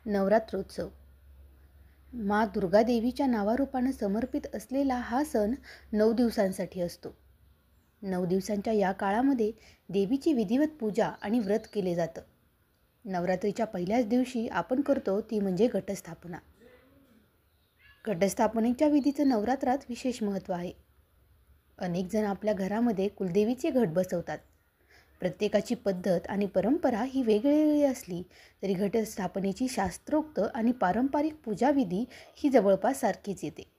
नवरात्रोत्सव माँ दुर्गादेवीच्या नावारूपानं समर्पित असलेला हा सण 9 दिवसांसाठी असतो. 9 दिवसांच्या या काळामध्ये देवीची विधिवत पूजा आणि व्रत केले जातं. नवरात्रीच्या पहिल्याच दिवशी आपण करतो ती म्हणजे घटस्थापना. घटस्थापनेच्या विधीचं नवरात्रात विशेष महत्त्व आहे. अनेक जण आपल्या घरामध्ये कुलदेवीचे घट बसवतात. प्रत्येकाची पद्धत आणि परंपरा ही वेगवेगळी असली तरी घटस्थापनेची शास्त्रोक्त आणि पारंपरिक पूजाविधी ही जवळपास सारखीच येते.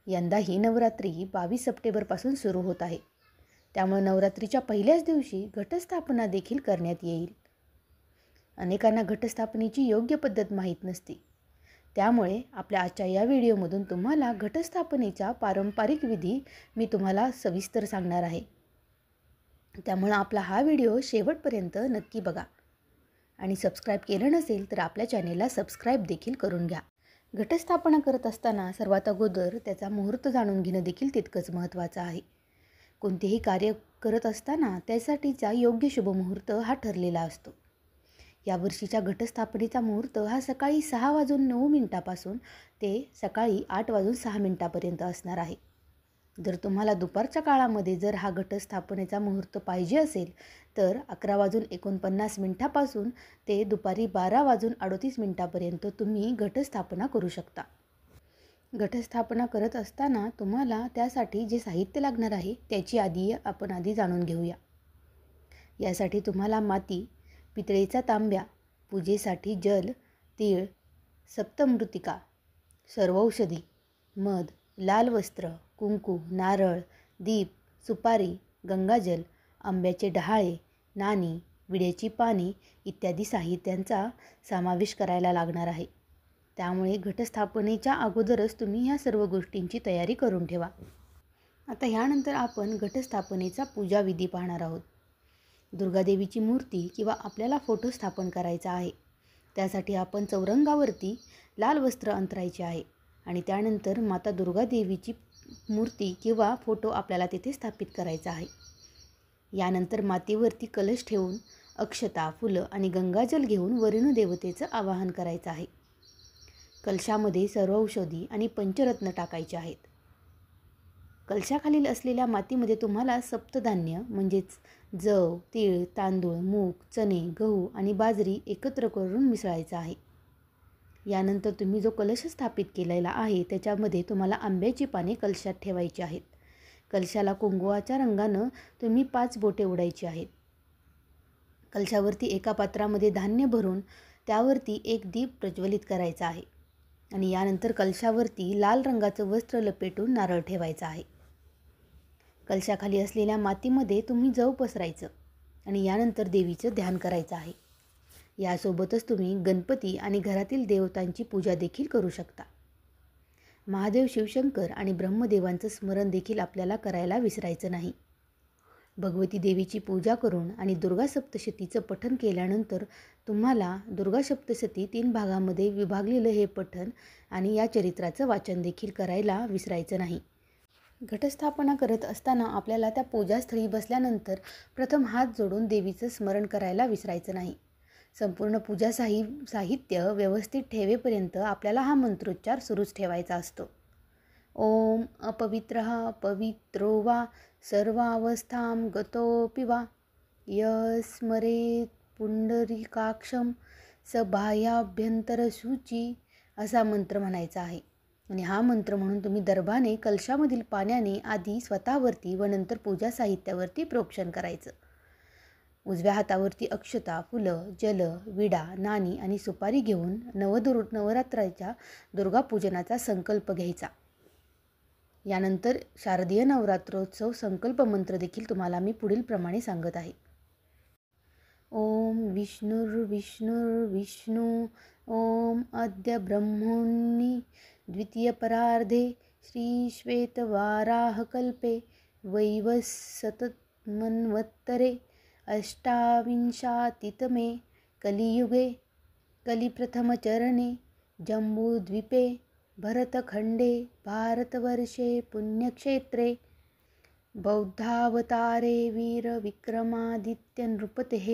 यंदा ही नवरात्री 22 सप्टेंबरपासून सुरू होत आहे. त्यामुळे नवरात्रीच्या पहिल्याच दिवशी घटस्थापना देखील करण्यात येईल. अनेकांना घटस्थापनेची योग्य पद्धत माहीत नसते. त्यामुळे आपल्या आजच्या या व्हिडिओमधून तुम्हाला घटस्थापनेचा पारंपरिक विधी मी तुम्हाला सविस्तर सांगणार आहे. त्यामुळे आपला हा व्हिडिओ शेवटपर्यंत नक्की बघा आणि सबस्क्राईब केलं नसेल तर आपल्या चॅनेलला सबस्क्राईब देखील करून घ्या. घटस्थापना करत असताना सर्वात अगोदर त्याचा मुहूर्त जाणून घेणं देखील तितकंच महत्त्वाचं आहे. कोणतेही कार्य करत असताना त्यासाठीचा योग्य शुभमुहूर्त हा ठरलेला असतो. यावर्षीच्या घटस्थापनेचा मुहूर्त हा सकाळी 6:09 ते सकाळी 8:06 असणार आहे. जर तुम्हाला दुपारच्या काळामध्ये जर हा घटस्थापनेचा मुहूर्त पाहिजे असेल तर 11:49 ते दुपारी 12:38 तुम्ही घटस्थापना करू शकता. घटस्थापना करत असताना तुम्हाला त्यासाठी जे साहित्य लागणार आहे त्याची आपण आधी जाणून घेऊया. यासाठी तुम्हाला माती, पितळेचा तांब्या, पूजेसाठी जल, तीळ, सप्तमृत्तिका, सर्वौषधी, मध, लाल वस्त्र, कुंकू, नारळ, दीप, सुपारी, गंगाजल, आंब्याचे डहाळे, नाणी, विड्याची पाने इत्यादी साहित्यांचा समावेश करायला लागणार आहे. त्यामुळे घटस्थापनेच्या अगोदरच तुम्ही ह्या सर्व गोष्टींची तयारी करून ठेवा. आता ह्यानंतर आपण घटस्थापनेचा पूजाविधी पाहणार आहोत. दुर्गादेवीची मूर्ती किंवा आपल्याला फोटो स्थापन करायचा आहे. त्यासाठी आपण चौरंगावरती लाल वस्त्र अंतरायचे आहे आणि त्यानंतर माता दुर्गादेवीची मूर्ती किंवा फोटो आपल्याला तिथे स्थापित करायचा आहे. यानंतर मातीवरती कलश ठेवून अक्षता, फुलं आणि गंगाजल घेऊन वरुण देवतेचं आवाहन करायचं आहे. कलशामध्ये सर्वौषधी आणि पंचरत्न टाकायचे आहेत. कलशाखालील असलेल्या मातीमध्ये तुम्हाला सप्तधान्य म्हणजेच जव, तीळ, तांदूळ, मूग, चणे, गहू आणि बाजरी एकत्र करून मिसळायचं आहे. यानंतर तुम्ही जो कलश स्थापित केलेला आहे त्याच्यामध्ये तुम्हाला आंब्याची पाने कलशात ठेवायची आहेत. कलशाला कुंकवाच्या रंगानं तुम्ही 5 बोटे उडायची आहेत. कलशावरती एका पात्रामध्ये धान्य भरून त्यावरती एक दीप प्रज्वलित करायचा आहे आणि यानंतर कलशावरती लाल रंगाचं वस्त्र लपेटून नारळ ठेवायचा आहे. कलशाखाली असलेल्या मातीमध्ये तुम्ही जव पसरायचं आणि यानंतर देवीचं ध्यान करायचं आहे. यासोबतच तुम्ही गणपती आणि घरातील देवतांची पूजा देखील करू शकता. महादेव, शिवशंकर आणि ब्रह्मदेवांचं स्मरण देखील आपल्याला करायला विसरायचं नाही. भगवती देवीची पूजा करून आणि दुर्गा सप्तशतीचं पठण केल्यानंतर तुम्हाला दुर्गा सप्तशती 3 भागामध्ये विभागलेलं हे पठण आणि या चरित्राचं वाचन देखील करायला विसरायचं नाही. घटस्थापना करत असताना आपल्याला त्या पूजास्थळी बसल्यानंतर प्रथम हात जोडून देवीचं स्मरण करायला विसरायचं नाही. संपूर्ण पूजा साहित्य व्यवस्थित ठेवेपर्यंत आपल्याला हा मंत्रोच्चार सुरूच ठेवायचा असतो. ओम अपवित्रः पवित्रो वा सर्वावस्थां गतोऽपि वा यस्मरेत् पुंडरीकाक्षं स बाह्याभ्यंतरशुची असा मंत्र म्हणायचा आहे. आणि हा मंत्र म्हणून तुम्ही दर्भाने कलशामधील पाण्याने आधी स्वतःवरती व नंतर पूजा साहित्यावरती प्रोक्षण करायचं. उजव्या हातावरती अक्षता, फुलं, जल, विडा, नाणी आणि सुपारी घेऊन नवरात्राच्या दुर्गापूजनाचा संकल्प घ्यायचा. यानंतर शारदीय नवरात्रोत्सव संकल्प मंत्र देखील तुम्हाला मी पुढील प्रमाणे सांगत आहे. ओम विष्णुर्विष्णुर्विष्णू ओम अद्य ब्रह्मोन्नी द्वितीयपरार्धे श्रीश्वेतवाराहकल्पे वैवस्वतमन्वत्तरे अष्टाविंशातितमे कलियुगे कलिप्रथमचरणे जम्बूद्वीपे भरतखण्डे भारतवर्षे पुण्यक्षेत्रे बौद्धावतारे वीरविक्रमादित्यनृपतेः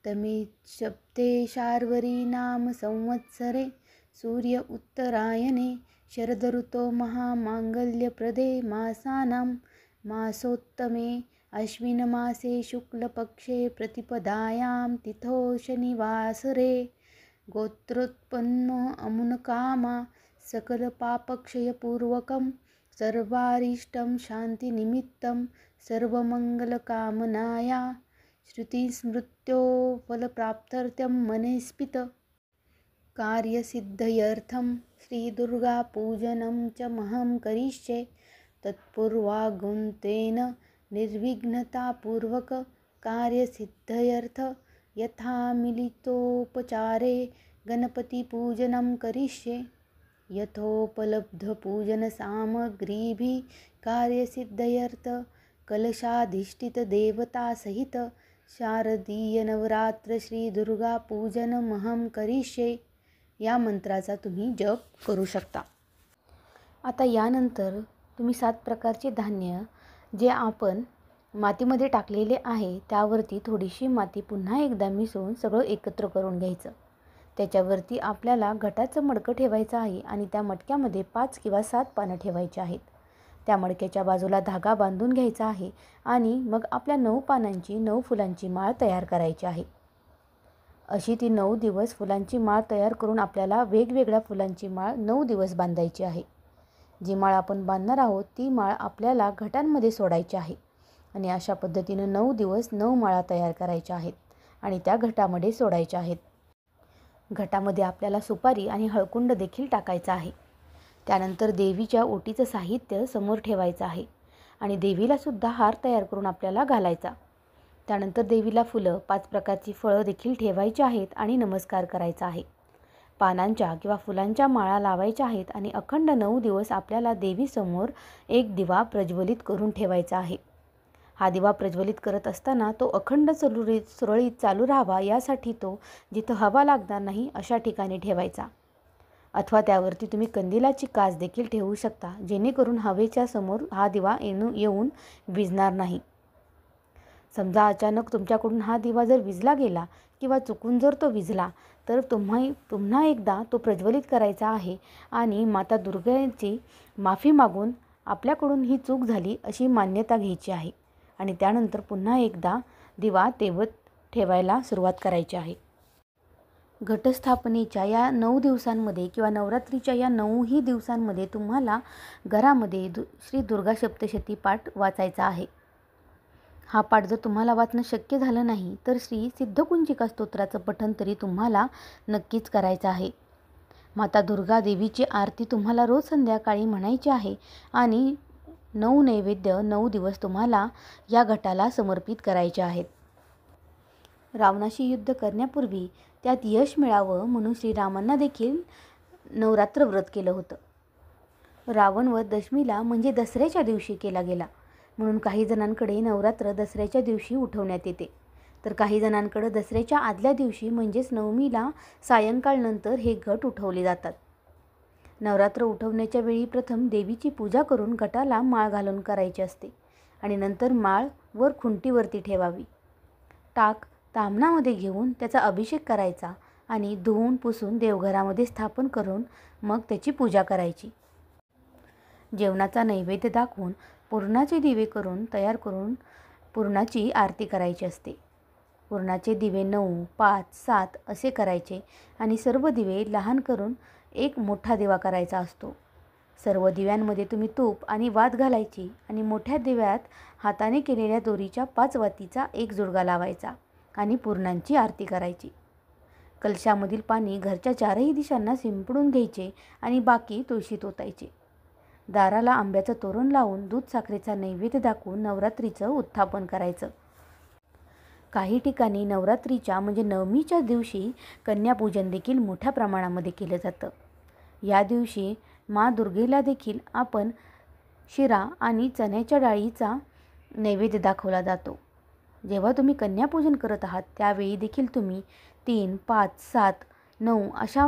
तमेशप्ते शार्वरी नाम संवत्सरे सूर्य उत्तरायणे शरदऋतो महामाङ्गल्यप्रदे मासानां मासोत्तमे अश्विनमासे शुक्लपक्षे प्रतिपदायां तिथौ शनिवासरे गोत्रोत्पन्नो अमुनकामा सकलपापक्षयपूर्वकं सर्वारिष्टं शान्तिनिमित्तं सर्वमङ्गलकामनाया श्रुतिस्मृत्यो फलप्राप्त्यर्थं मनस्पित कार्यसिद्धयर्थं श्रीदुर्गापूजनं च महं करिष्ये। तत्पूर्वागुन्तेन निर्विघ्नतापूर्वक कार्यसिद्धयर्थ यथा मिलितोपचारे गणपतिपूजनं करिष्ये। यथोपलब्धपूजनसामग्रीभिः कार्यसिद्धयर्थ कलशाधिष्ठितदेवतासहित शारदीयनवरात्र श्रीदुर्गापूजनमहं करिष्ये या मंत्राचा तुम्ही जप करू शकता। आता यानंतर तुम्ही 7 प्रकारचे धान्य जे आपण मातीमध्ये टाकलेले आहे त्यावरती थोडीशी माती पुन्हा एकदा मिसळून सगळं एकत्र करून घ्यायचं। त्याच्यावरती आपल्याला घटाचं मडकं ठेवायचं आहे आणि त्या मटक्यामध्ये 5 किंवा 7 पानं ठेवायची आहेत। त्या मडक्याच्या बाजूला धागा बांधून घ्यायचा आहे आणि मग आपल्या 9 पानांची 9 फुलांची माळ तयार करायची आहे। अशी ती 9 दिवस फुलांची माळ तयार करून आपल्याला वेगवेगळ्या फुलांची माळ 9 दिवस बांधायची आहे। जी माळ आपण बांधणार आहोत ती माळ आपल्याला घटांमध्ये सोडायची आहे आणि अशा पद्धतीनं 9 दिवस 9 माळा तयार करायच्या आहेत आणि त्या घटामध्ये सोडायच्या आहेत। घटामध्ये आपल्याला सुपारी आणि हळकुंड देखील टाकायचा आहे। त्यानंतर देवीच्या ओटीचं साहित्य समोर ठेवायचं आहे आणि देवीला सुद्धा हार तयार करून आपल्याला घालायचा। त्यानंतर देवीला फुलं 5 प्रकारची फळं देखील ठेवायची आहेत आणि नमस्कार करायचा आहे। पानांच्या किंवा फुलांच्या माळा लावायच्या आहेत आणि अखंड 9 दिवस आपल्याला देवीसमोर एक दिवा प्रज्वलित करून ठेवायचा आहे। हा दिवा प्रज्वलित करत असताना तो अखंड सुरळीत चालू राहावा यासाठी तो जिथं हवा लागणार नाही अशा ठिकाणी ठेवायचा अथवा त्यावरती तुम्ही कंदिलाची काच देखील ठेवू शकता जेणेकरून हवेच्या समोर हा दिवा येऊन विझणार नाही। समजा अचानक तुमच्याकडून हा दिवा जर विझला गेला किंवा चुकून जर तो विझला तर पुन्हा एकदा तो प्रज्वलित करायचा आहे आणि माता दुर्गाची माफी मागून आपल्याकडून ही चूक झाली अशी मान्यता घ्यायची आहे आणि त्यानंतर पुन्हा एकदा दिवा तेवत ठेवायला सुरुवात करायची आहे। घटस्थापनेच्या या 9 दिवसांमध्ये किंवा नवरात्रीच्या या 9ही दिवसांमध्ये तुम्हाला घरामध्ये श्री दुर्गा सप्तशती पाठ वाचायचा आहे। हा पाठ जर तुम्हाला वाचणं शक्य झालं नाही तर श्री सिद्धकुंजिका स्तोत्राचं पठण तरी तुम्हाला नक्कीच करायचं आहे। माता दुर्गा देवीची आरती तुम्हाला रोज संध्याकाळी म्हणायची आहे आणि 9 नैवेद्य 9 दिवस तुम्हाला या घटाला समर्पित करायचे आहेत। रावणाशी युद्ध करण्यापूर्वी त्यात यश मिळावं म्हणून श्रीरामांना देखील नवरात्र व्रत केलं होतं। रावणवध दशमीला म्हणजे दसऱ्याच्या दिवशी केला गेला म्हणून काही जणांकडे नवरात्र दसऱ्याच्या दिवशी उठवण्यात येते तर काही जणांकडे दसऱ्याच्या आदल्या दिवशी म्हणजेच नवमीला सायंकाळनंतर हे घट उठवले जातात। नवरात्र उठवण्याच्या वेळी प्रथम देवीची पूजा करून घटाला माळ घालून करायची असते आणि नंतर माळ वर खुंटीवरती ठेवावी। टाक ताम्हणामध्ये घेऊन त्याचा अभिषेक करायचा आणि धुवून पुसून देवघरामध्ये स्थापन करून मग त्याची पूजा करायची। जेवणाचा नैवेद्य दाखवून पुरणाचे दिवे तयार करून पुरणाची आरती करायची असते। पुरणाचे दिवे 9, 5, 7 असे करायचे आणि सर्व दिवे लहान करून एक मोठा दिवा करायचा असतो। सर्व दिव्यांमध्ये तुम्ही तूप आणि वात घालायची आणि मोठ्या दिव्यात हाताने केलेल्या दोरीच्या 5 वातीचा एक जुडगा लावायचा आणि पुरणांची आरती करायची। कलशामधील पाणी घरच्या 4ही दिशांना शिंपडून घ्यायचे आणि बाकी तुळशीत ओतायचे। दाराला आंब्याचं तोरण लावून दूध साखरेचा नैवेद्य दाखवून नवरात्रीचं उत्थापन करायचं। काही ठिकाणी नवरात्रीच्या म्हणजे नवमीच्या दिवशी कन्यापूजन देखील मोठ्या प्रमाणामध्ये केलं जातं। या दिवशी माँ दुर्गेला देखील आपण शिरा आणि चण्याच्या डाळीचा नैवेद्य दाखवला जातो। जेव्हा तुम्ही कन्यापूजन करत आहात त्यावेळी देखील तुम्ही 3, 5, 7, 9 अशा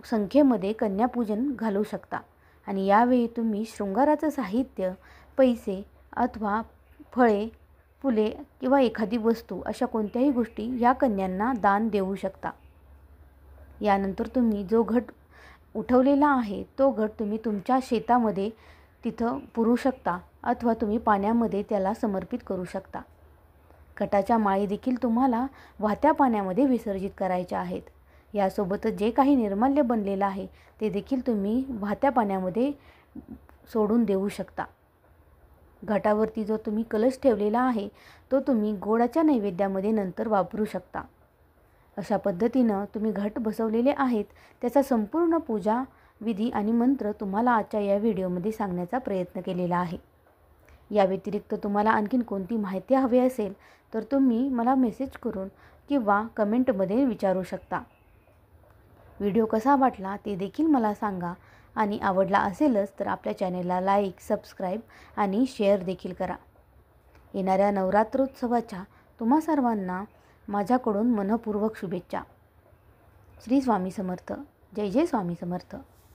संख्येमध्ये कन्यापूजन घालू शकता आणि यावेळी तुम्ही शृंगाराचं साहित्य, पैसे अथवा फळे, फुले किंवा एखादी वस्तू अशा कोणत्याही गोष्टी या कन्यांना दान देऊ शकता. यानंतर तुम्ही जो घट उठवलेला आहे तो घट तुम्ही तुमच्या शेतामध्ये तिथं पुरू शकता अथवा तुम्ही पाण्यामध्ये त्याला समर्पित करू शकता. घटाच्या माळी देखील तुम्हाला वाहत्या पाण्यामध्ये विसर्जित करायच्या आहेत. यासोबतच जे काही निर्माल्य बनलेलं आहे ते देखील तुम्ही वाहत्या पाण्यामध्ये सोडून देऊ शकता. घटावरती जो तुम्ही कलश ठेवलेला आहे तो तुम्ही गोडाच्या नैवेद्यामध्ये नंतर वापरू शकता. अशा पद्धतीनं तुम्ही घट बसवलेले आहेत त्याचा संपूर्ण पूजा विधी आणि मंत्र तुम्हाला आजच्या या व्हिडिओमध्ये सांगण्याचा प्रयत्न केलेला आहे. या व्यतिरिक्त तुम्हाला आणखीन कोणती माहिती हवी असेल तर तुम्ही मला मेसेज करून किंवा कमेंटमध्ये विचारू शकता. व्हिडिओ कसा वाटला ते देखील मला सांगा आणि आवडला असेलच तर आपल्या चॅनेलला लाईक, सबस्क्राईब आणि शेअर देखील करा. येणाऱ्या नवरात्रोत्सवाच्या तुम्हा सर्वांना माझ्याकडून मनःपूर्वक शुभेच्छा. श्री स्वामी समर्थ. जय जय स्वामी समर्थ.